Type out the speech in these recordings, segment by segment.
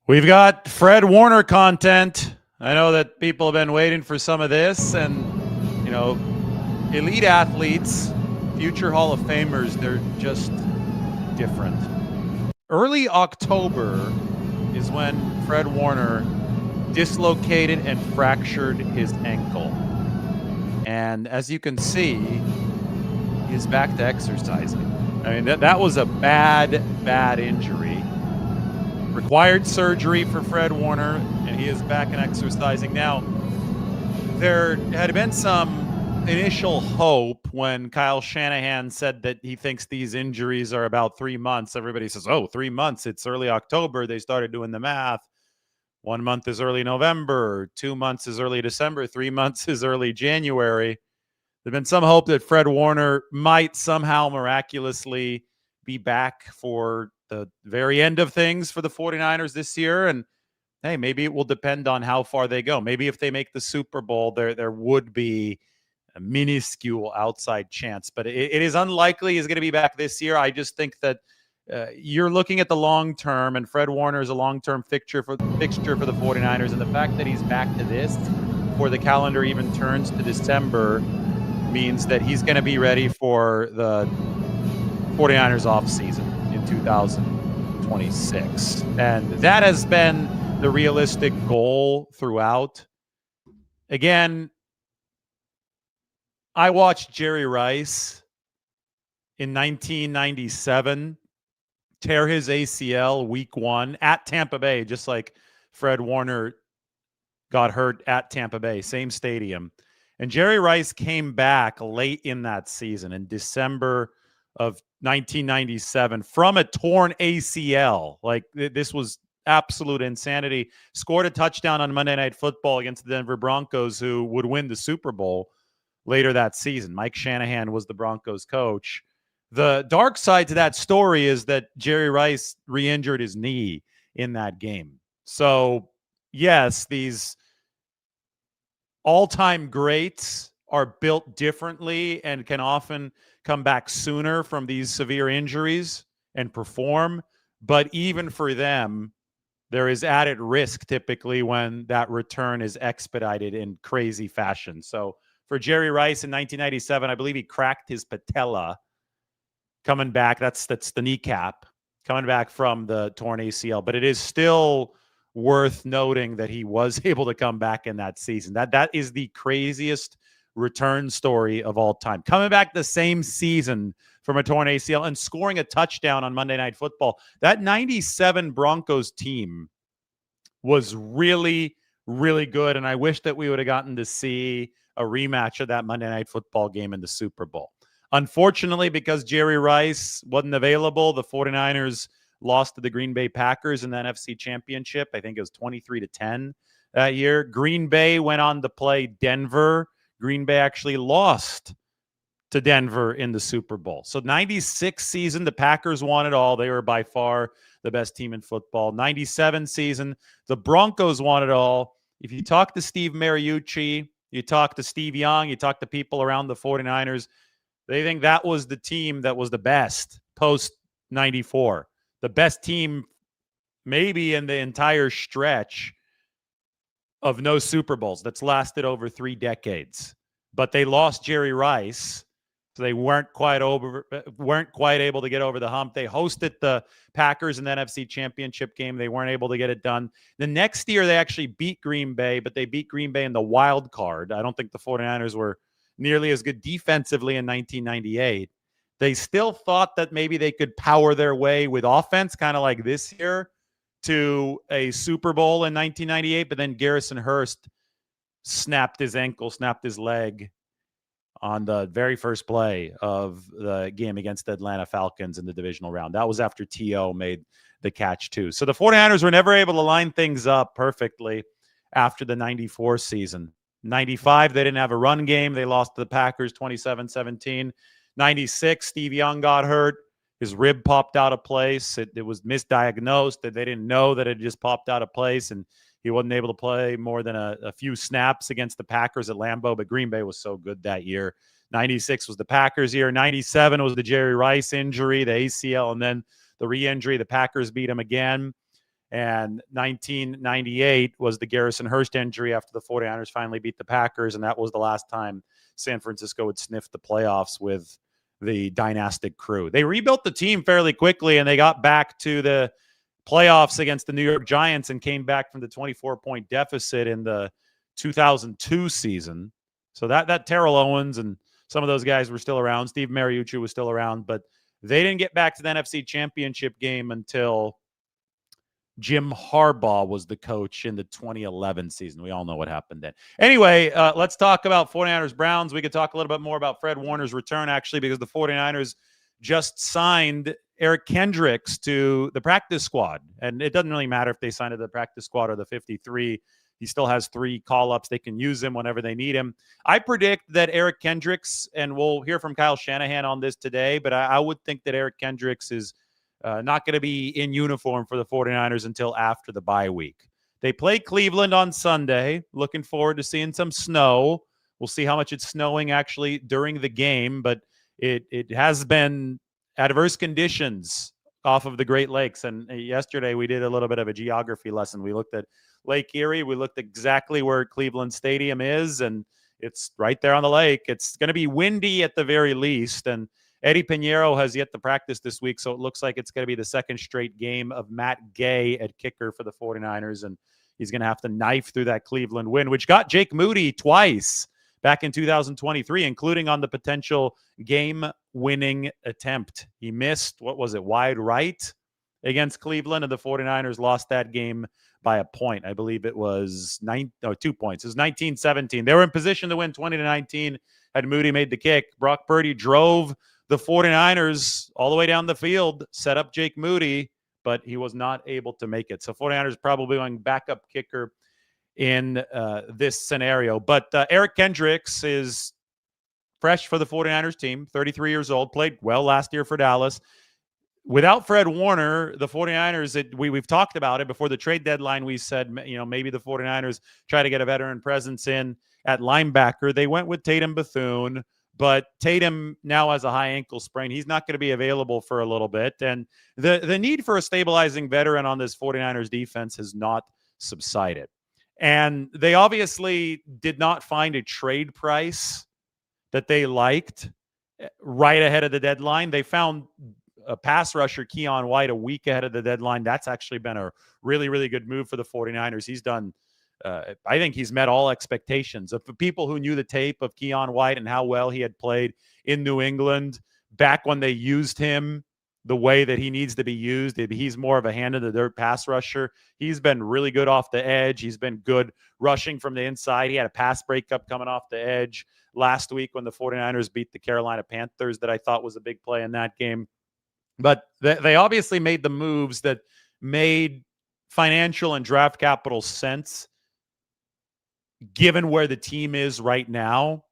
We've got Fred Warner content. I know that people have been waiting for some of this, and elite athletes, future Hall of Famers, they're just different. Early October is when Fred Warner dislocated and fractured his ankle. And as you can see, he's back to exercising. I mean, that was a bad injury. Required surgery for Fred Warner, and he is back and exercising. Now, there had been some initial hope when Kyle Shanahan said that he thinks these injuries are about 3 months. Everybody says, 3 months, it's early October. They started doing the math. 1 month is early November, 2 months is early December, 3 months is early January. There's been some hope that Fred Warner might somehow miraculously be back for the very end of things for the 49ers this year. And hey, maybe it will depend on how far they go. Maybe if they make the Super Bowl, there would be a minuscule outside chance, but it is unlikely he's going to be back this year. I just think that you're looking at the long term, and Fred Warner is a long-term fixture for the 49ers, and the fact that he's back to this before the calendar even turns to December means that he's going to be ready for the 49ers offseason in 2026. And that has been the realistic goal throughout. Again, I watched Jerry Rice in 1997 tear his ACL week 1 at Tampa Bay, just like Fred Warner got hurt at Tampa Bay, same stadium. And Jerry Rice came back late in that season in December of 1997 from a torn ACL. Like, this was absolute insanity. Scored a touchdown on Monday Night Football against the Denver Broncos, who would win the Super Bowl later that season. Mike Shanahan was the Broncos coach. The dark side to that story is that Jerry Rice re-injured his knee in that game. So, yes, these all-time greats are built differently and can often come back sooner from these severe injuries and perform. But even for them, there is added risk typically when that return is expedited in crazy fashion. So for Jerry Rice in 1997, I believe he cracked his patella coming back. That's the kneecap coming back from the torn ACL. But it is still worth noting that he was able to come back in that season. That is the craziest return story of all time. Coming back the same season from a torn ACL and scoring a touchdown on Monday Night Football. That 97 Broncos team was really, really good, and I wish that we would have gotten to see a rematch of that Monday Night Football game in the Super Bowl. Unfortunately, because Jerry Rice wasn't available, the 49ers lost to the Green Bay Packers in the NFC Championship. I think it was 23-10 that year. Green Bay went on to play Denver. Green Bay actually lost to Denver in the Super Bowl. So 96 season, the Packers won it all. They were by far the best team in football. 97 season, the Broncos won it all. If you talk to Steve Mariucci, you talk to Steve Young, you talk to people around the 49ers, they think that was the team that was the best post-94. The best team maybe in the entire stretch of no Super Bowls that's lasted over 3 decades. But they lost Jerry Rice, so they weren't quite able to get over the hump. They hosted the Packers in the NFC Championship game. They weren't able to get it done. The next year, they actually beat Green Bay, but they beat Green Bay in the wild card. I don't think the 49ers were nearly as good defensively in 1998. They still thought that maybe they could power their way with offense, kind of like this year, to a Super Bowl in 1998, but then Garrison Hurst snapped his ankle, snapped his leg on the very first play of the game against the Atlanta Falcons in the divisional round. That was after T.O. made the catch too. So the 49ers were never able to line things up perfectly after the 94 season. 95, they didn't have a run game. They lost to the Packers 27-17. 96, Steve Young got hurt. His rib popped out of place. It was misdiagnosed. That they didn't know that it just popped out of place, and he wasn't able to play more than a few snaps against the Packers at Lambeau, but Green Bay was so good that year. 96 was the Packers year. 97 was the Jerry Rice injury, the ACL, and then the re-injury. The Packers beat him again. And 1998 was the Garrison Hurst injury after the 49ers finally beat the Packers, and that was the last time San Francisco would sniff the playoffs with the dynastic crew. They rebuilt the team fairly quickly, and they got back to the playoffs against the New York Giants and came back from the 24-point deficit in the 2002 season. So that Terrell Owens and some of those guys were still around. Steve Mariucci was still around, but they didn't get back to the NFC Championship game until Jim Harbaugh was the coach in the 2011 season. We all know what happened then. Anyway, let's talk about 49ers Browns. We could talk a little bit more about Fred Warner's return, actually, because the 49ers just signed Eric Kendricks to the practice squad. And it doesn't really matter if they signed to the practice squad or the 53. He still has 3 call-ups. They can use him whenever they need him. I predict that Eric Kendricks, and we'll hear from Kyle Shanahan on this today, but I would think that Eric Kendricks is not going to be in uniform for the 49ers until after the bye week. They play Cleveland on Sunday. Looking forward to seeing some snow. We'll see how much it's snowing actually during the game, but it has been adverse conditions off of the Great Lakes. And yesterday we did a little bit of a geography lesson. We looked at Lake Erie. We looked exactly where Cleveland Stadium is, and it's right there on the lake. It's going to be windy at the very least, and Eddie Pinheiro has yet to practice this week, so it looks like it's going to be the second straight game of Matt Gay at kicker for the 49ers, and he's going to have to knife through that Cleveland win, which got Jake Moody twice back in 2023, including on the potential game-winning attempt. He missed, wide right against Cleveland, and the 49ers lost that game by a point. I believe it was 2 points. It was 19-17. They were in position to win 20-19 had Moody made the kick. Brock Purdy drove the 49ers all the way down the field, set up Jake Moody, but he was not able to make it. So 49ers probably going backup kicker in this scenario. But Eric Kendricks is fresh for the 49ers team, 33 years old, played well last year for Dallas. Without Fred Warner, the 49ers, we've talked about it before the trade deadline. We said, maybe the 49ers try to get a veteran presence in at linebacker. They went with Tatum Bethune, but Tatum now has a high ankle sprain. He's not going to be available for a little bit. And the need for a stabilizing veteran on this 49ers defense has not subsided. And they obviously did not find a trade price that they liked right ahead of the deadline. They found a pass rusher, Keon White, a week ahead of the deadline. That's actually been a really, really good move for the 49ers. He's done, I think he's met all expectations of the people who knew the tape of Keon White and how well he had played in New England back when they used him the way that he needs to be used. He's more of a hand in the dirt pass rusher. He's been really good off the edge. He's been good rushing from the inside. He had a pass breakup coming off the edge last week when the 49ers beat the Carolina Panthers that I thought was a big play in that game. But they obviously made the moves that made financial and draft capital sense given where the team is right now.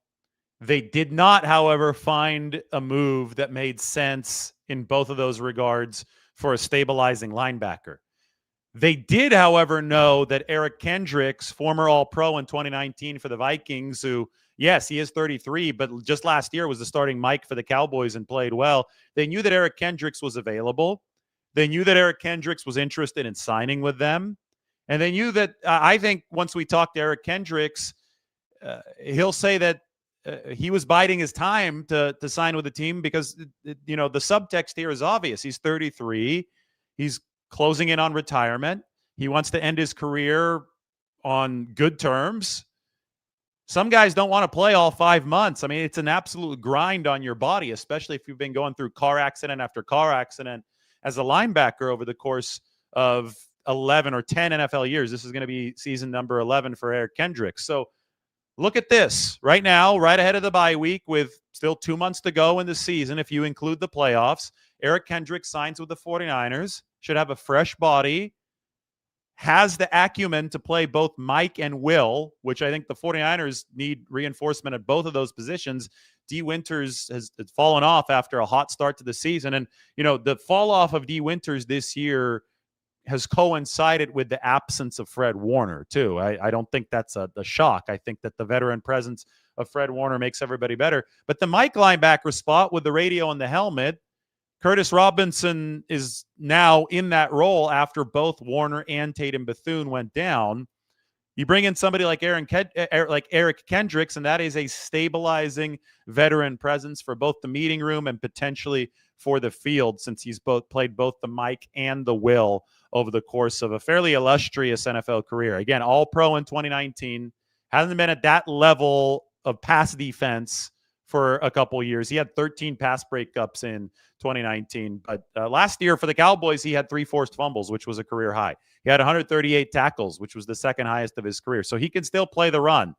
They did not, however, find a move that made sense in both of those regards for a stabilizing linebacker. They did, however, know that Eric Kendricks, former All-Pro in 2019 for the Vikings, who, yes, he is 33, but just last year was the starting Mike for the Cowboys and played well. They knew that Eric Kendricks was available. They knew that Eric Kendricks was interested in signing with them. And they knew that, I think once we talked to Eric Kendricks, he'll say that he was biding his time to sign with the team because, the subtext here is obvious. He's 33. He's closing in on retirement. He wants to end his career on good terms. Some guys don't want to play all 5 months. I mean, it's an absolute grind on your body, especially if you've been going through car accident after car accident as a linebacker over the course of 11 or 10 NFL years. This is going to be season number 11 for Eric Kendricks. So look at this right now, right ahead of the bye week with still 2 months to go in the season. If you include the playoffs, Eric Kendricks signs with the 49ers, should have a fresh body, has the acumen to play both Mike and Will, which I think the 49ers need reinforcement at both of those positions. D. Winters has fallen off after a hot start to the season. And, the fall off of D. Winters this year has coincided with the absence of Fred Warner, too. I don't think that's a shock. I think that the veteran presence of Fred Warner makes everybody better. But the Mike linebacker spot with the radio and the helmet Curtis Robinson is now in that role after both Warner and Tatum Bethune went down. You bring in somebody like Eric Kendricks, and that is a stabilizing veteran presence for both the meeting room and potentially for the field, since he's played both the Mike and the Will over the course of a fairly illustrious NFL career. Again, All-Pro in 2019, hasn't been at that level of pass defense for a couple years. He had 13 pass breakups in 2019, but last year for the Cowboys, he had 3 forced fumbles, which was a career high. He had 138 tackles, which was the second highest of his career. So he can still play the run.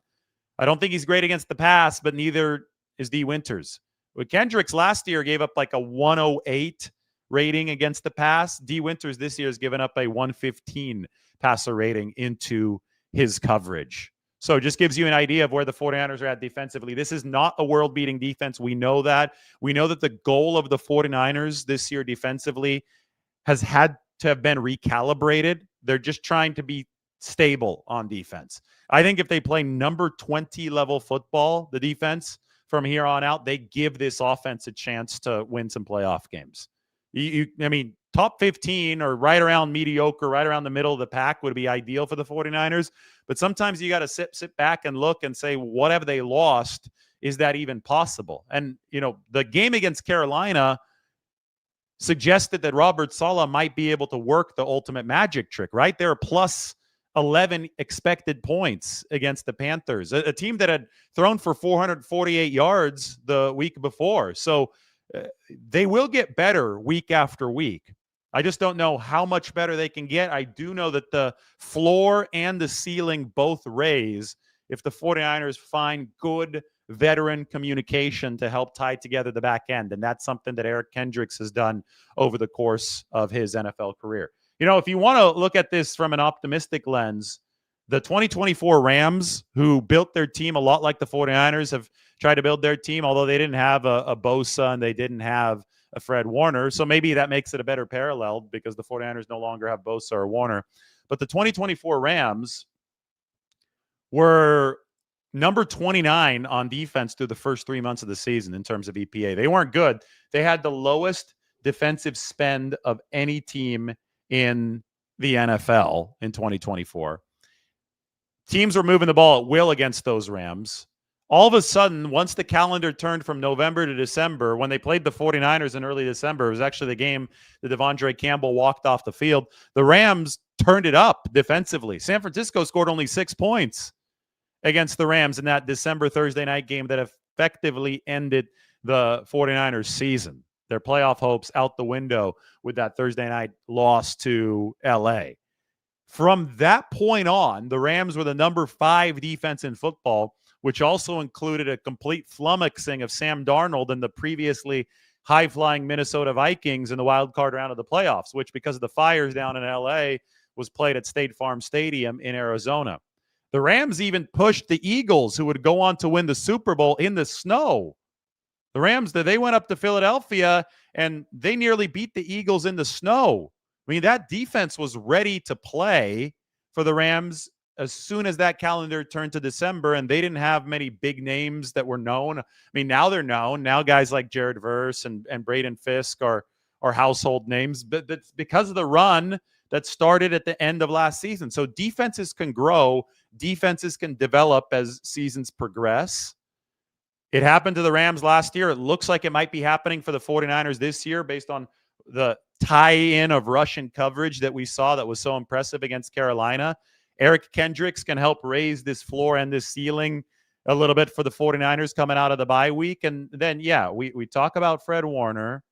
I don't think he's great against the pass, but neither is D. Winters. With Kendricks last year gave up like a 108 rating against the pass. D. Winters this year has given up a 115 passer rating into his coverage. So it just gives you an idea of where the 49ers are at defensively. This is not a world-beating defense. We know that. We know that the goal of the 49ers this year defensively has had to have been recalibrated. They're just trying to be stable on defense. I think if they play number 20 level football, the defense, from here on out, they give this offense a chance to win some playoff games. I mean, top 15 or right around mediocre, right around the middle of the pack would be ideal for the 49ers. But sometimes you got to sit back and look and say, what have they lost? Is that even possible? And, you know, the game against Carolina suggested that Robert Saleh might be able to work the ultimate magic trick, right? They're plus 11 expected points against the Panthers, a team that had thrown for 448 yards the week before. So they will get better week after week. I just don't know how much better they can get. I do know that the floor and the ceiling both raise if the 49ers find good veteran communication to help tie together the back end. And that's something that Eric Kendricks has done over the course of his NFL career. You know, if you want to look at this from an optimistic lens, the 2024 Rams, who built their team a lot like the 49ers, have tried to build their team, although they didn't have a Bosa and they didn't have a Fred Warner. So maybe that makes it a better parallel because the 49ers no longer have Bosa or Warner. But the 2024 Rams were number 29 on defense through the first 3 months of the season in terms of EPA. They weren't good. They had the lowest defensive spend of any team in the NFL in 2024. Teams were moving the ball at will against those Rams. All of a sudden, once the calendar turned from November to December, when they played the 49ers in early December, it was actually the game that Devondre Campbell walked off the field. The Rams turned it up defensively. San Francisco scored only 6 points against the Rams in that December Thursday night game that effectively ended the 49ers season. Their playoff hopes out the window with that Thursday night loss to LA. From that point on, the Rams were the number 5 defense in football, which also included a complete flummoxing of Sam Darnold and the previously high-flying Minnesota Vikings in the wild card round of the playoffs, which, because of the fires down in LA, was played at State Farm Stadium in Arizona. The Rams even pushed the Eagles, who would go on to win the Super Bowl, in the snow. The Rams, they went up to Philadelphia, and they nearly beat the Eagles in the snow. I mean, that defense was ready to play for the Rams as soon as that calendar turned to December, and they didn't have many big names that were known. I mean, now they're known. Now guys like Jared Verse and Braden Fisk are household names, but that's because of the run that started at the end of last season. So defenses can grow. Defenses can develop as seasons progress. It happened to the Rams last year. It looks like it might be happening for the 49ers this year based on the tie-in of Russian coverage that we saw that was so impressive against Carolina. Eric Kendricks can help raise this floor and this ceiling a little bit for the 49ers coming out of the bye week. And then, yeah, we talk about Fred Warner.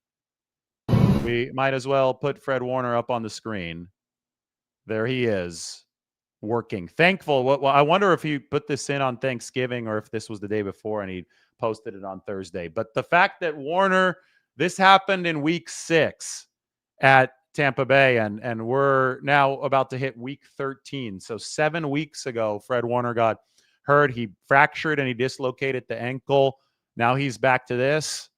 We might as well put Fred Warner up on the screen. There he is, working. Thankful. Well, I wonder if he put this in on Thanksgiving or if this was the day before and he posted it on Thursday. But the fact that Warner, this happened in week 6 at Tampa Bay, and we're now about to hit week 13. So 7 weeks ago, Fred Warner got hurt. He fractured and he dislocated the ankle. Now he's back to this.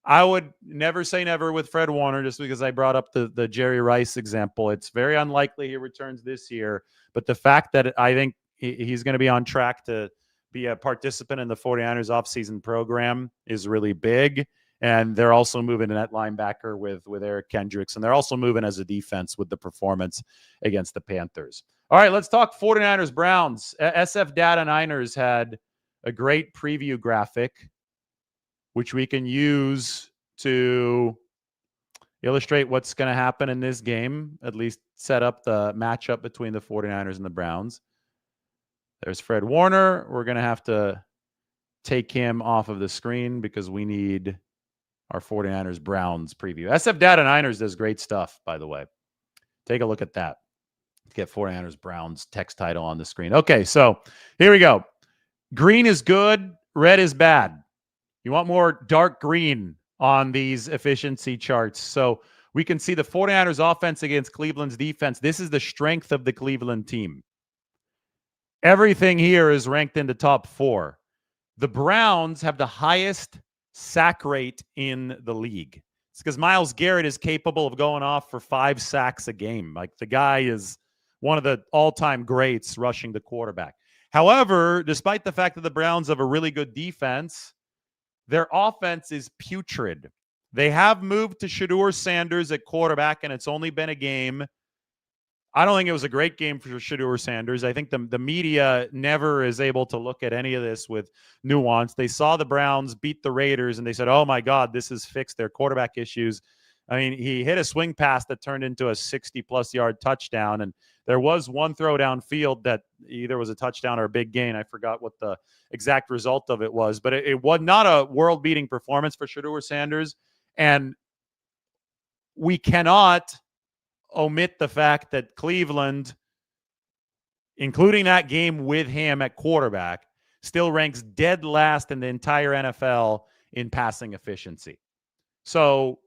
I would never say never with Fred Warner just because I brought up the Jerry Rice example. It's very unlikely he returns this year. But the fact that I think he's going to be on track to be a participant in the 49ers offseason program is really big. And they're also moving a net linebacker with Eric Kendricks. And they're also moving as a defense with the performance against the Panthers. All right, let's talk 49ers Browns. SF Data Niners had a great preview graphic, which we can use to illustrate what's going to happen in this game, at least set up the matchup between the 49ers and the Browns. There's Fred Warner. We're going to have to take him off of the screen because we need our 49ers Browns preview. SF Data Niners does great stuff, by the way. Take a look at that. Get 49ers Browns text title on the screen. Okay, so here we go. Green is good, red is bad. You want more dark green on these efficiency charts. So we can see the 49ers offense against Cleveland's defense. This is the strength of the Cleveland team. Everything here is ranked in the top 4. The Browns have the highest sack rate in the league. It's because Myles Garrett is capable of going off for 5 sacks a game. Like, the guy is one of the all-time greats rushing the quarterback. However, despite the fact that the Browns have a really good defense, their offense is putrid. They have moved to Shedeur Sanders at quarterback, and it's only been a game. I don't think it was a great game for Shedeur Sanders. I think the media never is able to look at any of this with nuance. They saw the Browns beat the Raiders, and they said, oh, my God, this has fixed their quarterback issues. I mean, he hit a swing pass that turned into a 60-plus yard touchdown, and there was one throw downfield that either was a touchdown or a big gain. I forgot what the exact result of it was, but it was not a world-beating performance for Shedeur Sanders, and we cannot omit the fact that Cleveland, including that game with him at quarterback, still ranks dead last in the entire NFL in passing efficiency. So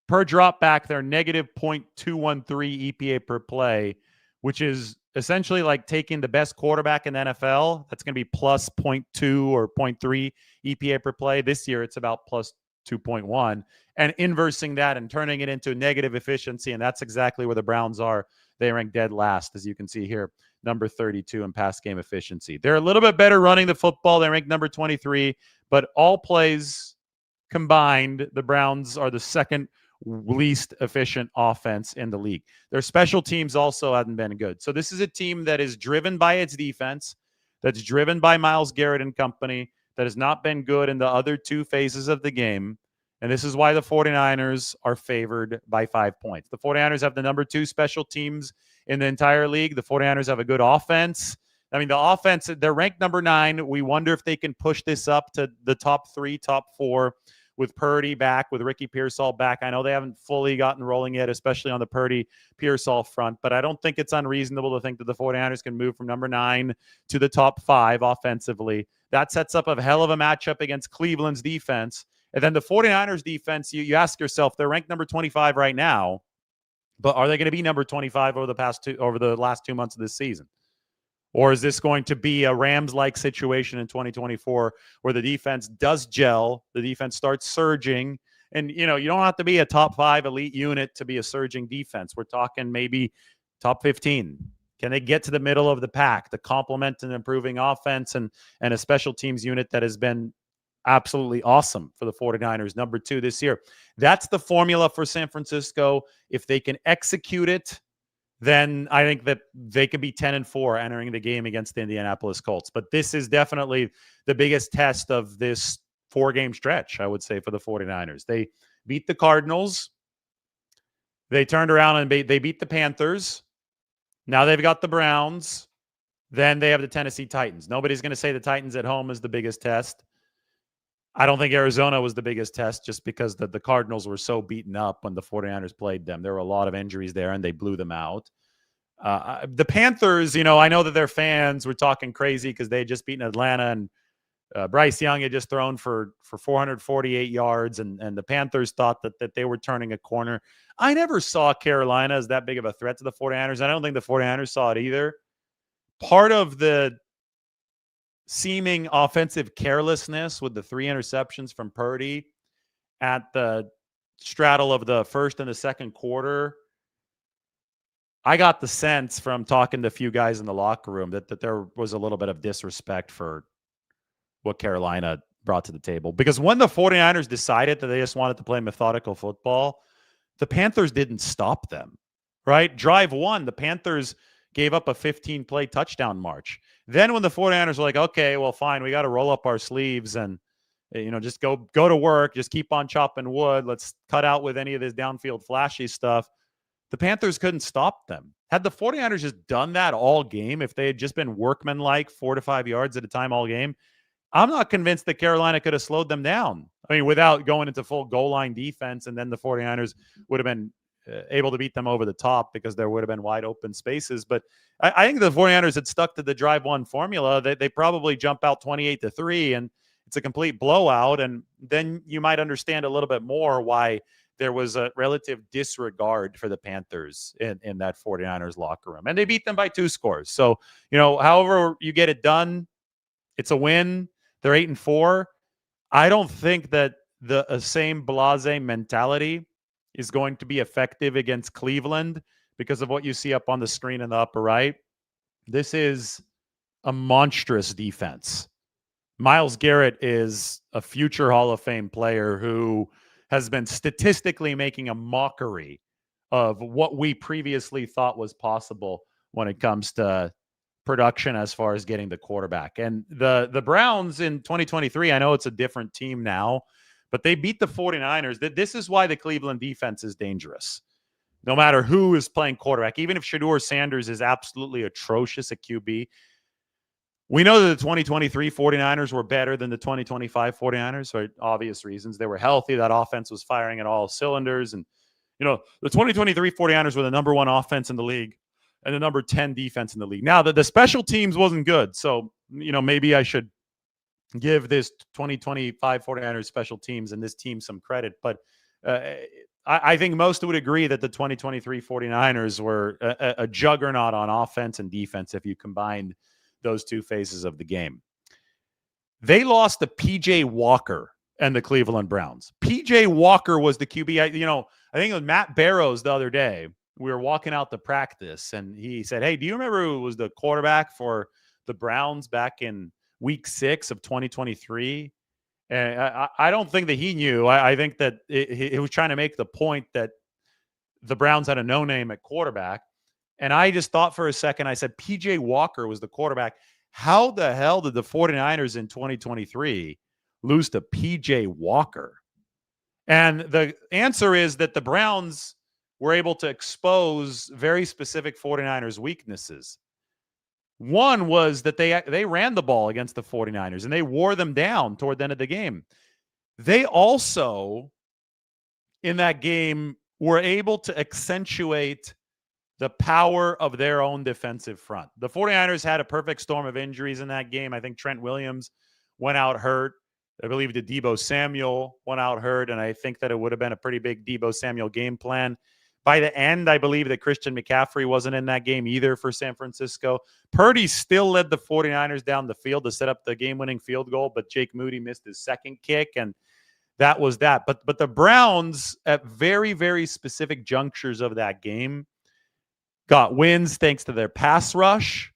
per drop back, they're negative 0.213 EPA per play, which is essentially like taking the best quarterback in the NFL. That's going to be plus 0.2 or 0.3 EPA per play. This year, it's about plus 2.1, and inversing that and turning it into negative efficiency. And that's exactly where the Browns are. They rank dead last, as you can see here, number 32 in pass game efficiency. They're a little bit better running the football. They rank number 23, but all plays combined, the Browns are the second least efficient offense in the league. Their special teams also haven't been good. So this is a team that is driven by its defense, that's driven by Myles Garrett and company, that has not been good in the other 2 phases of the game. And this is why the 49ers are favored by 5 points. The 49ers have the number 2 special teams in the entire league. The 49ers have a good offense. I mean, the offense, they're ranked number 9. We wonder if they can push this up to the top 3, top 4 with Purdy back, with Ricky Pearsall back. I know they haven't fully gotten rolling yet, especially on the Purdy-Pearsall front, but I don't think it's unreasonable to think that the 49ers can move from number 9 to the top 5 offensively. That sets up a hell of a matchup against Cleveland's defense. And then the 49ers defense, you ask yourself, they're ranked number 25 right now, but are they going to be number 25 over the last 2 months of this season? Or is this going to be a Rams-like situation in 2024 where the defense does gel, the defense starts surging, and you don't have to be a top 5 elite unit to be a surging defense. We're talking maybe top 15. Can they get to the middle of the pack, the complement and improving offense and a special teams unit that has been absolutely awesome for the 49ers, number 2 this year? That's the formula for San Francisco. If they can execute it, then I think that they could be 10-4 entering the game against the Indianapolis Colts. But this is definitely the biggest test of this 4-game stretch, I would say, for the 49ers. They beat the Cardinals. They turned around and they beat the Panthers. Now they've got the Browns. Then they have the Tennessee Titans. Nobody's going to say the Titans at home is the biggest test. I don't think Arizona was the biggest test just because the Cardinals were so beaten up when the 49ers played them. There were a lot of injuries there, and they blew them out. The Panthers, I know that their fans were talking crazy because they had just beaten Atlanta, and Bryce Young had just thrown for 448 yards, and the Panthers thought that they were turning a corner. I never saw Carolina as that big of a threat to the 49ers. I don't think the 49ers saw it either. Part of the seeming offensive carelessness with the 3 interceptions from Purdy at the straddle of the first and the second quarter, I got the sense from talking to a few guys in the locker room that there was a little bit of disrespect for what Carolina brought to the table. Because when the 49ers decided that they just wanted to play methodical football, the Panthers didn't stop them, right? Drive one, the Panthers gave up a 15-play touchdown march. Then when the 49ers were like, okay, well, fine, we got to roll up our sleeves and just go to work, just keep on chopping wood. Let's cut out with any of this downfield flashy stuff. The Panthers couldn't stop them. Had the 49ers just done that all game, if they had just been workmanlike 4 to 5 yards at a time all game, I'm not convinced that Carolina could have slowed them down. I mean, without going into full goal line defense, and then the 49ers would have been able to beat them over the top because there would have been wide open spaces. But I think the 49ers had stuck to the drive one formula. They probably jump out 28-3, and it's a complete blowout. And then you might understand a little bit more why there was a relative disregard for the Panthers in that 49ers locker room. And they beat them by 2 scores. So, however you get it done, it's a win. They're 8-4. I don't think that the same blasé mentality is going to be effective against Cleveland because of what you see up on the screen in the upper right. This is a monstrous defense. Myles Garrett is a future Hall of Fame player who has been statistically making a mockery of what we previously thought was possible when it comes to production as far as getting the quarterback. And the Browns in 2023, I know it's a different team now, but they beat the 49ers. This is why the Cleveland defense is dangerous. No matter who is playing quarterback, even if Shedeur Sanders is absolutely atrocious at QB, we know that the 2023 49ers were better than the 2025 49ers for obvious reasons. They were healthy. That offense was firing at all cylinders. And, the 2023 49ers were the number 1 offense in the league and the number 10 defense in the league. Now, the special teams wasn't good. So, maybe I should give this 2025 49ers special teams and this team some credit. But I think most would agree that the 2023 49ers were a juggernaut on offense and defense if you combined those 2 phases of the game. They lost to P.J. Walker and the Cleveland Browns. P.J. Walker was the QB. I think it was Matt Barrows the other day. We were walking out to practice, and he said, hey, do you remember who was the quarterback for the Browns back in week 6 of 2023? And I don't think that he knew. I think that he was trying to make the point that the Browns had a no-name at quarterback. And I just thought for a second, I said, P.J. Walker was the quarterback. How the hell did the 49ers in 2023 lose to P.J. Walker? And the answer is that the Browns were able to expose very specific 49ers weaknesses. One was that they ran the ball against the 49ers, and they wore them down toward the end of the game. They also, in that game, were able to accentuate the power of their own defensive front. The 49ers had a perfect storm of injuries in that game. I think Trent Williams went out hurt. I believe the Deebo Samuel went out hurt, and I think that it would have been a pretty big Deebo Samuel game plan. By the end, I believe that Christian McCaffrey wasn't in that game either for San Francisco. Purdy still led the 49ers down the field to set up the game-winning field goal, but Jake Moody missed his second kick, and that was that. But the Browns, at very, very specific junctures of that game, got wins thanks to their pass rush.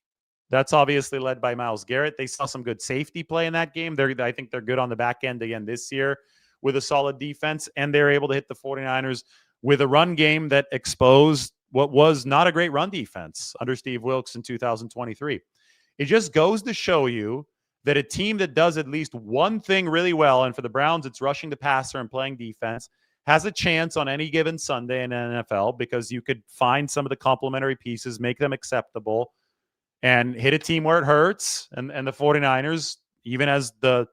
That's obviously led by Myles Garrett. They saw some good safety play in that game. I think they're good on the back end again this year with a solid defense, and they're able to hit the 49ers with a run game that exposed what was not a great run defense under Steve Wilkes in 2023. It just goes to show you that a team that does at least one thing really well, and for the Browns, it's rushing the passer and playing defense, has a chance on any given Sunday in the NFL because you could find some of the complementary pieces, make them acceptable, and hit a team where it hurts. And the 49ers, even as the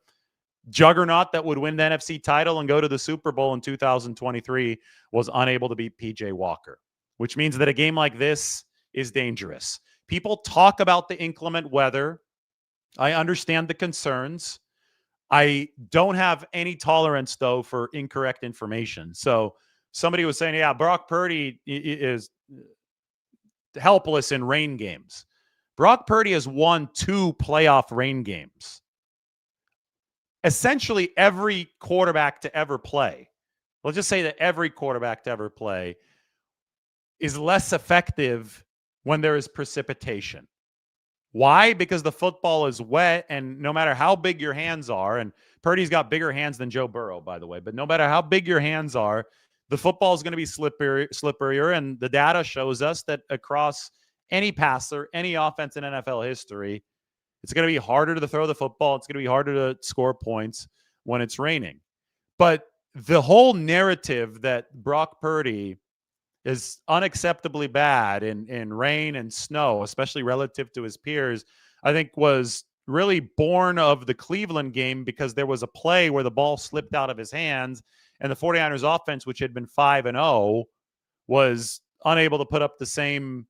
juggernaut that would win the NFC title and go to the Super Bowl in 2023, was unable to beat P.J. Walker, which means that a game like this is dangerous. People talk about the inclement weather. I understand the concerns. I don't have any tolerance, though, for incorrect information. So somebody was saying, yeah, Brock Purdy is helpless in rain games. Brock Purdy has won 2 playoff rain games. Essentially, every quarterback to ever play, let's just say that every quarterback to ever play is less effective when there is precipitation. Why? Because the football is wet, and no matter how big your hands are, and Purdy's got bigger hands than Joe Burrow, by the way, but no matter how big your hands are, the football is going to be slipperier, and the data shows us that across any passer, any offense in NFL history, it's going to be harder to throw the football. It's going to be harder to score points when it's raining. But the whole narrative that Brock Purdy is unacceptably bad in rain and snow, especially relative to his peers, I think was really born of the Cleveland game, because there was a play where the ball slipped out of his hands and the 49ers offense, which had been 5-0, was unable to put up the same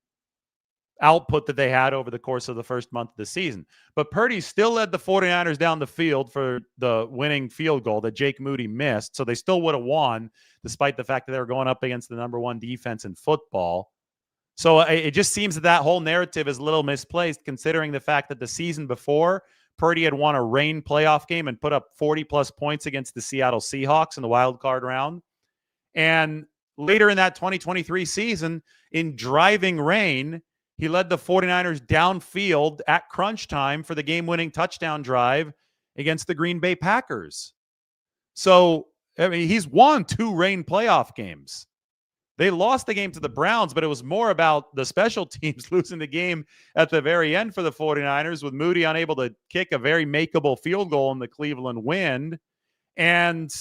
output that they had over the course of the first month of the season. But Purdy still led the 49ers down the field for the winning field goal that Jake Moody missed. So they still would have won, despite the fact that they were going up against the number one defense in football. So it just seems that that whole narrative is a little misplaced, considering the fact that the season before, Purdy had won a rain playoff game and put up 40-plus points against the Seattle Seahawks in the wild card round. And later in that 2023 season, in driving rain, he led the 49ers downfield at crunch time for the game-winning touchdown drive against the Green Bay Packers. So, I mean, he's won 2 rain playoff games. They lost the game to the Browns, but it was more about the special teams losing the game at the very end for the 49ers, with Moody unable to kick a very makeable field goal in the Cleveland wind. And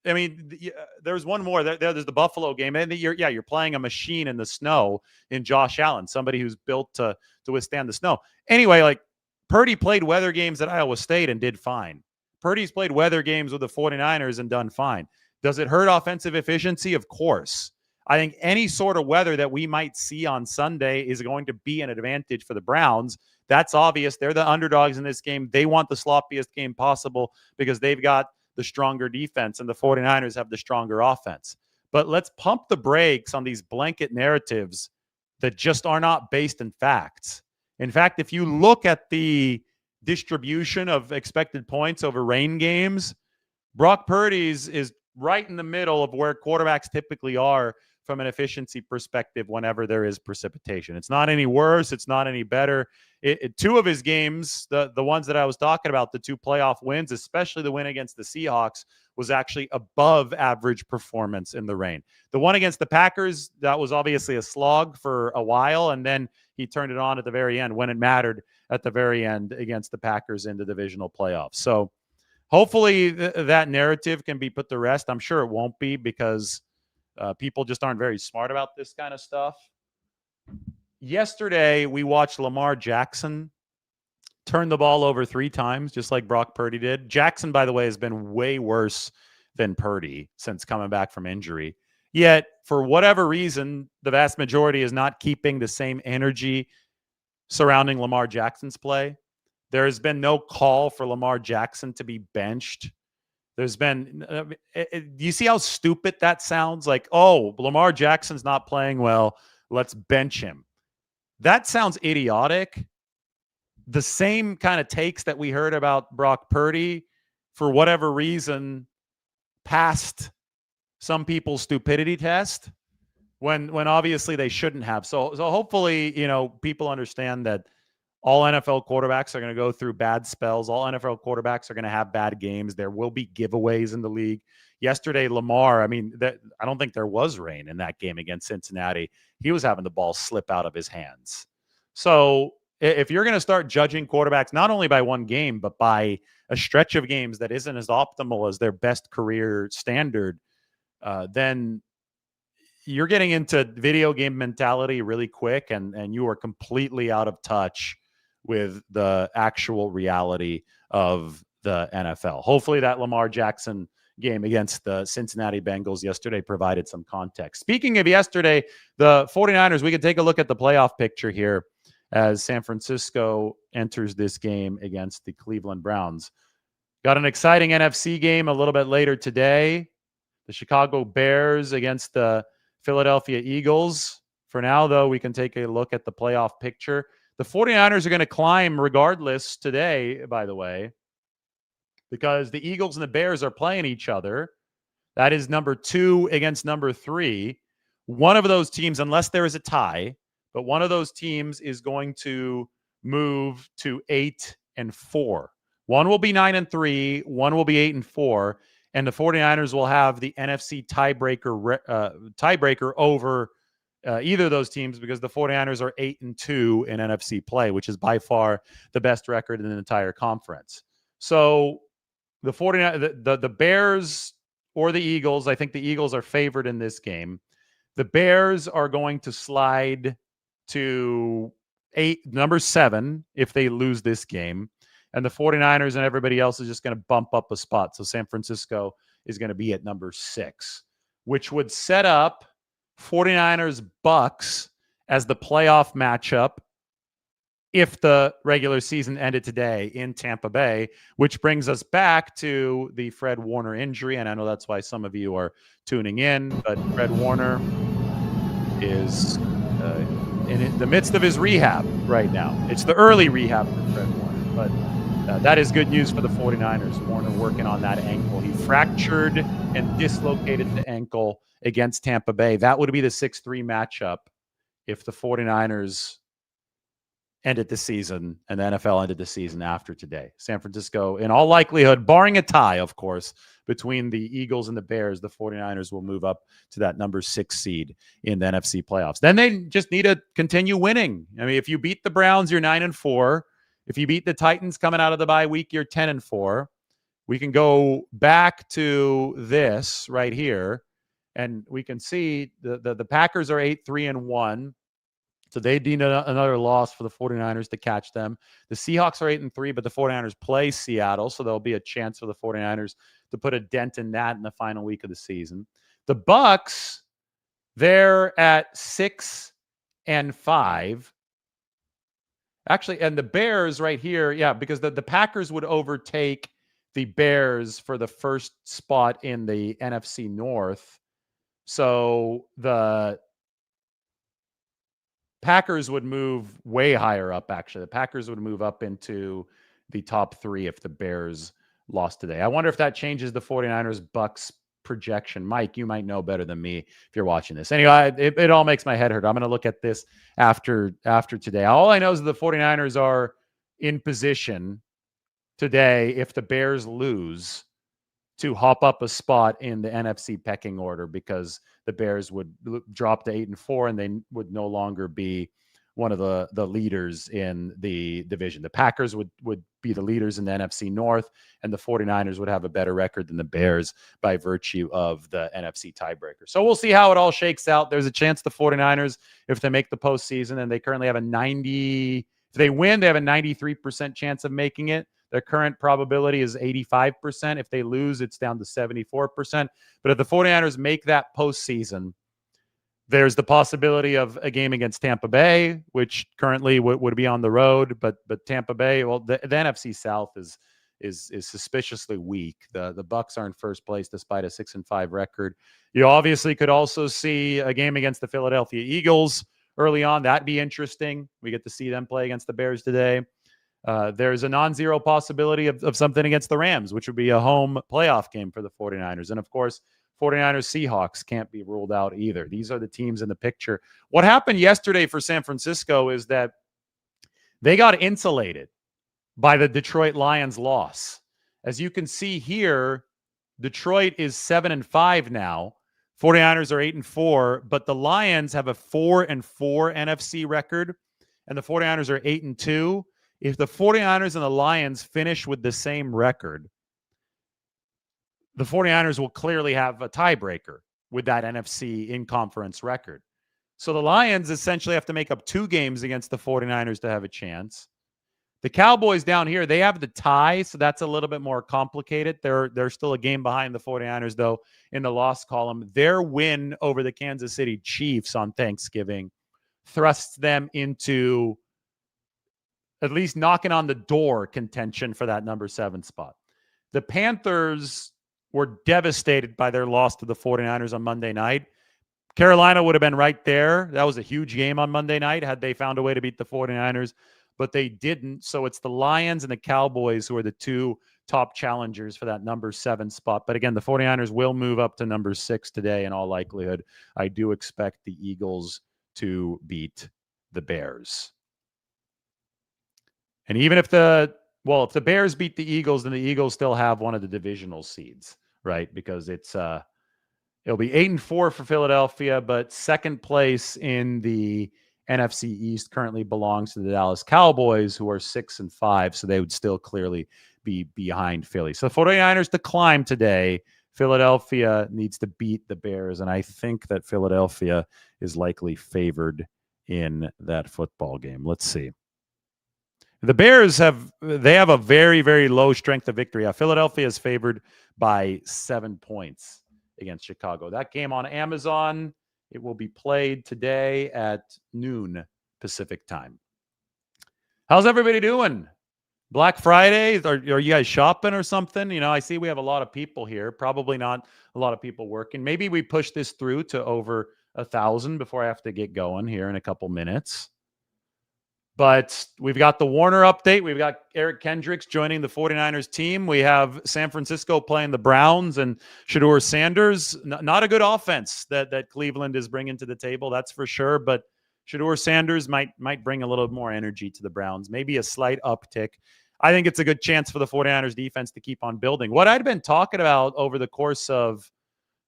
I mean, there's one more. There's the Buffalo game, and you're playing a machine in the snow in Josh Allen, somebody who's built to withstand the snow. Anyway, like, Purdy played weather games at Iowa State and did fine. Purdy's played weather games with the 49ers and done fine. Does it hurt offensive efficiency? Of course. I think any sort of weather that we might see on Sunday is going to be an advantage for the Browns. That's obvious. They're the underdogs in this game. They want the sloppiest game possible because they've got the stronger defense, and the 49ers have the stronger offense. But let's pump the brakes on these blanket narratives that just are not based in facts. In fact, if you look at the distribution of expected points over rain games, Brock Purdy's is right in the middle of where quarterbacks typically are from an efficiency perspective whenever there is precipitation. It's not any worse. It's not any better. 2 of his games, the ones that I was talking about, the 2 playoff wins, especially the win against the Seahawks, was actually above average performance in the rain. The one against the Packers, that was obviously a slog for a while, and then he turned it on at the very end when it mattered at the very end against the Packers in the divisional playoffs. So hopefully that narrative can be put to rest. I'm sure it won't be, because people just aren't very smart about this kind of stuff. Yesterday, we watched Lamar Jackson turn the ball over 3 times, just like Brock Purdy did. Jackson, by the way, has been way worse than Purdy since coming back from injury. Yet, for whatever reason, the vast majority is not keeping the same energy surrounding Lamar Jackson's play. There has been no call for Lamar Jackson to be benched. There's been, do you see how stupid that sounds? Like, oh, Lamar Jackson's not playing well, let's bench him. That sounds idiotic. The same kind of takes that we heard about Brock Purdy, for whatever reason, passed some people's stupidity test when obviously they shouldn't have. So hopefully, people understand that all NFL quarterbacks are going to go through bad spells. All NFL quarterbacks are going to have bad games. There will be giveaways in the league. Yesterday, Lamar, I don't think there was rain in that game against Cincinnati. He was having the ball slip out of his hands. So if you're going to start judging quarterbacks not only by one game, but by a stretch of games that isn't as optimal as their best career standard, then you're getting into video game mentality really quick, and you are completely out of touch with the actual reality of the NFL. Hopefully that Lamar Jackson game against the Cincinnati Bengals yesterday provided some context. Speaking of yesterday, the 49ers, we can take a look at the playoff picture here as San Francisco enters this game against the Cleveland Browns. Got an exciting NFC game a little bit later today. The Chicago Bears against the Philadelphia Eagles. For now, though, we can take a look at the playoff picture. The 49ers are going to climb regardless today, by the way, because the Eagles and the Bears are playing each other. That is number 2 against number 3. One of those teams, unless there is a tie, but one of those teams is going to move to 8-4. One will be 9-3, one will be 8-4, and the 49ers will have the NFC tiebreaker over either of those teams because the 49ers are 8-2 in NFC play, which is by far the best record in the entire conference. So the 49 the Bears or the Eagles, I think the Eagles are favored in this game. The Bears are going to slide to number 7 if they lose this game. And the 49ers and everybody else is just going to bump up a spot. So San Francisco is going to be at number 6, which would set up 49ers Bucks as the playoff matchup if the regular season ended today in Tampa Bay, which brings us back to the Fred Warner injury. And I know that's why some of you are tuning in, but Fred Warner is in the midst of his rehab right now. It's the early rehab for Fred Warner, but that is good news for the 49ers. Warner working on that ankle. He fractured and dislocated the ankle against Tampa Bay. That would be the 6-3 matchup if the 49ers ended the season and the NFL ended the season after today. San Francisco, in all likelihood, barring a tie, of course, between the Eagles and the Bears, the 49ers will move up to that number 6 seed in the NFC playoffs. Then they just need to continue winning. I mean, if you beat the Browns, you're 9-4. If you beat the Titans coming out of the bye week, you're 10-4. We can go back to this right here, and we can see the Packers are 8-3-1. So they need another loss for the 49ers to catch them. The Seahawks are 8-3, but the 49ers play Seattle, so there'll be a chance for the 49ers to put a dent in that in the final week of the season. The Bucks, they're at 6-5. Actually, and the Bears right here, yeah, because the Packers would overtake the Bears for the first spot in the NFC North. So the Packers would move way higher up, actually. The Packers would move up into the top 3 if the Bears lost today. I wonder if that changes the 49ers Bucks projection. Mike, you might know better than me if you're watching this. Anyway, it all makes my head hurt. I'm going to look at this after today. All I know is that the 49ers are in position today if the Bears lose to hop up a spot in the NFC pecking order because the Bears would drop to 8-4 and they would no longer be one of the leaders in the division. The Packers would be the leaders in the NFC North, and the 49ers would have a better record than the Bears by virtue of the NFC tiebreaker. So we'll see how it all shakes out. There's a chance the 49ers, if they make the postseason, and they currently have if they win, they have a 93% chance of making it. Their current probability is 85%. If they lose, it's down to 74%. But if the 49ers make that postseason, there's the possibility of a game against Tampa Bay, which currently would be on the road. But Tampa Bay, well, the NFC South is suspiciously weak. The Bucks are in first place despite a 6-5 record. You obviously could also see a game against the Philadelphia Eagles early on. That'd be interesting. We get to see them play against the Bears today. There's a non-zero possibility of something against the Rams, which would be a home playoff game for the 49ers. And of course, 49ers Seahawks can't be ruled out either. These are the teams in the picture. What happened yesterday for San Francisco is that they got insulated by the Detroit Lions loss. As you can see here, Detroit is 7-5 now. 49ers are 8-4, but the Lions have a 4-4 NFC record, and the 49ers are 8-2. If the 49ers and the Lions finish with the same record, the 49ers will clearly have a tiebreaker with that NFC in-conference record. So the Lions essentially have to make up 2 games against the 49ers to have a chance. The Cowboys down here, they have the tie, so that's a little bit more complicated. They're still a game behind the 49ers, though, in the loss column. Their win over the Kansas City Chiefs on Thanksgiving thrusts them into at least knocking on the door contention for that number 7 spot. The Panthers were devastated by their loss to the 49ers on Monday night. Carolina would have been right there. That was a huge game on Monday night had they found a way to beat the 49ers, but they didn't. So it's the Lions and the Cowboys who are the 2 top challengers for that number 7 spot. But again, the 49ers will move up to number 6 today in all likelihood. I do expect the Eagles to beat the Bears. And even if if the Bears beat the Eagles, then the Eagles still have one of the divisional seeds, right? Because it'll be 8-4 for Philadelphia, but second place in the NFC East currently belongs to the Dallas Cowboys, who are 6-5. So they would still clearly be behind Philly. So the 49ers to climb today. Philadelphia needs to beat the Bears. And I think that Philadelphia is likely favored in that football game. Let's see. The Bears have a very, very low strength of victory. Philadelphia is favored by 7 points against Chicago. That game on Amazon, it will be played today at noon Pacific time. How's everybody doing? Black Friday? Are you guys shopping or something? I see we have a lot of people here. Probably not a lot of people working. Maybe we push this through to over 1,000 before I have to get going here in a couple minutes. But we've got the Warner update. We've got Eric Kendricks joining the 49ers team. We have San Francisco playing the Browns and Shedeur Sanders. Not a good offense that Cleveland is bringing to the table, that's for sure. But Shedeur Sanders might bring a little more energy to the Browns, maybe a slight uptick. I think it's a good chance for the 49ers defense to keep on building. What I'd been talking about over the course of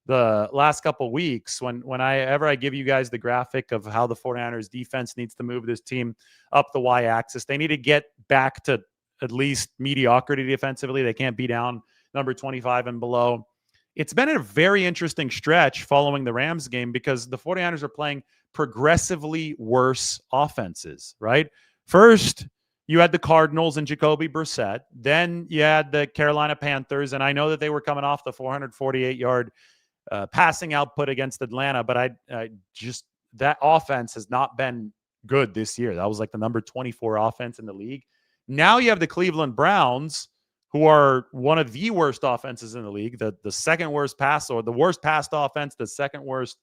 the last couple of weeks, whenever I give you guys the graphic of how the 49ers defense needs to move this team up the y-axis, they need to get back to at least mediocrity defensively. They can't be down number 25 and below. It's been a very interesting stretch following the Rams game because the 49ers are playing progressively worse offenses, right? First, you had the Cardinals and Jacoby Brissett. Then you had the Carolina Panthers, and I know that they were coming off the 448-yard passing output against Atlanta, but I just that offense has not been good this year. That was like the number 24 offense in the league. Now you have the Cleveland Browns, who are one of the worst offenses in the league, the second worst pass or the worst passed offense, the second worst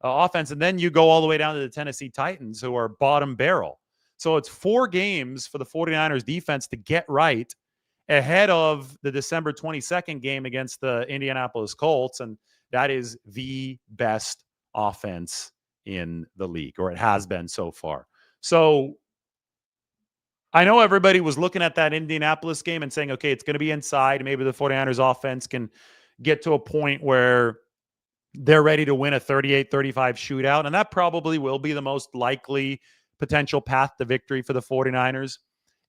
offense. And then you go all the way down to the Tennessee Titans, who are bottom barrel. So it's 4 games for the 49ers defense to get right ahead of the December 22nd game against the Indianapolis Colts. And that is the best offense in the league, or it has been so far. So I know everybody was looking at that Indianapolis game and saying, okay, it's going to be inside. Maybe the 49ers offense can get to a point where they're ready to win a 38-35 shootout. And that probably will be the most likely potential path to victory for the 49ers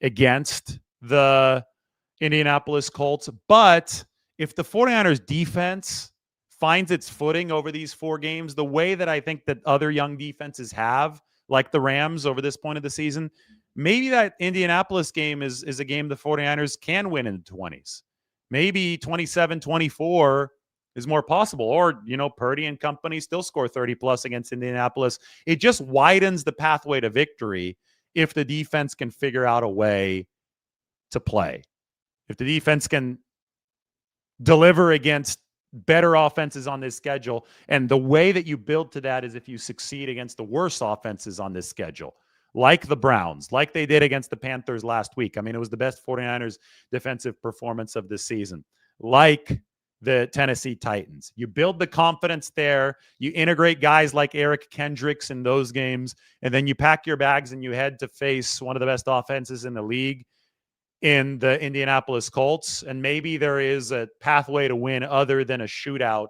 against the Indianapolis Colts. But if the 49ers defense finds its footing over these 4 games, the way that I think that other young defenses have, like the Rams over this point of the season, maybe that Indianapolis game is a game the 49ers can win in the 20s. Maybe 27-24 is more possible. Or, Purdy and company still score 30-plus against Indianapolis. It just widens the pathway to victory if the defense can figure out a way to play. If the defense can deliver against better offenses on this schedule. And the way that you build to that is if you succeed against the worst offenses on this schedule, like the Browns, like they did against the Panthers last week. I mean, it was the best 49ers defensive performance of this season, like the Tennessee Titans. You build the confidence there. You integrate guys like Eric Kendricks in those games, and then you pack your bags and you head to face one of the best offenses in the league in the Indianapolis Colts, and maybe there is a pathway to win other than a shootout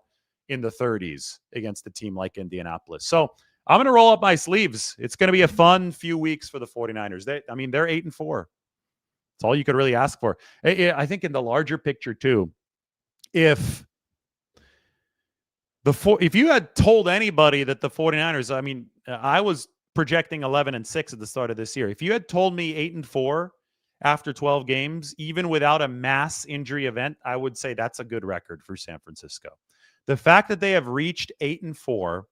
in the 30s against a team like Indianapolis. So I'm going to roll up my sleeves. It's going to be a fun few weeks for the 49ers. They're 8-4. That's all you could really ask for. I think in the larger picture too, if you had told anybody that the 49ers, I was projecting 11-6 at the start of this year. If you had told me 8-4 after 12 games, even without a mass injury event, I would say that's a good record for San Francisco. The fact that they have reached 8-4,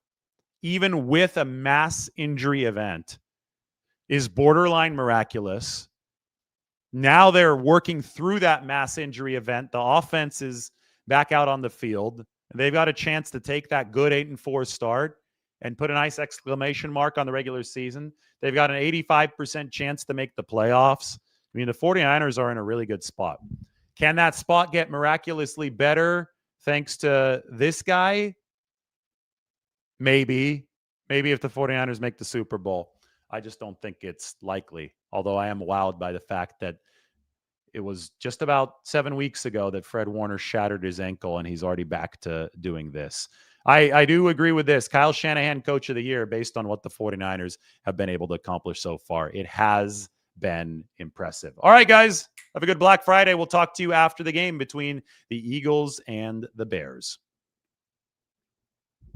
even with a mass injury event, is borderline miraculous. Now they're working through that mass injury event. The offense is back out on the field. They've got a chance to take that good 8-4 start and put a nice exclamation mark on the regular season. They've got an 85% chance to make the playoffs. The 49ers are in a really good spot. Can that spot get miraculously better thanks to this guy? Maybe. Maybe if the 49ers make the Super Bowl. I just don't think it's likely Although I am wowed by the fact that it was just about 7 weeks ago that Fred Warner shattered his ankle, and he's already back to doing this. I do agree with this. Kyle Shanahan, coach of the year, based on what the 49ers have been able to accomplish so far. It has been impressive. All right, guys, have a good Black Friday. We'll talk to you after the game between the Eagles and the Bears.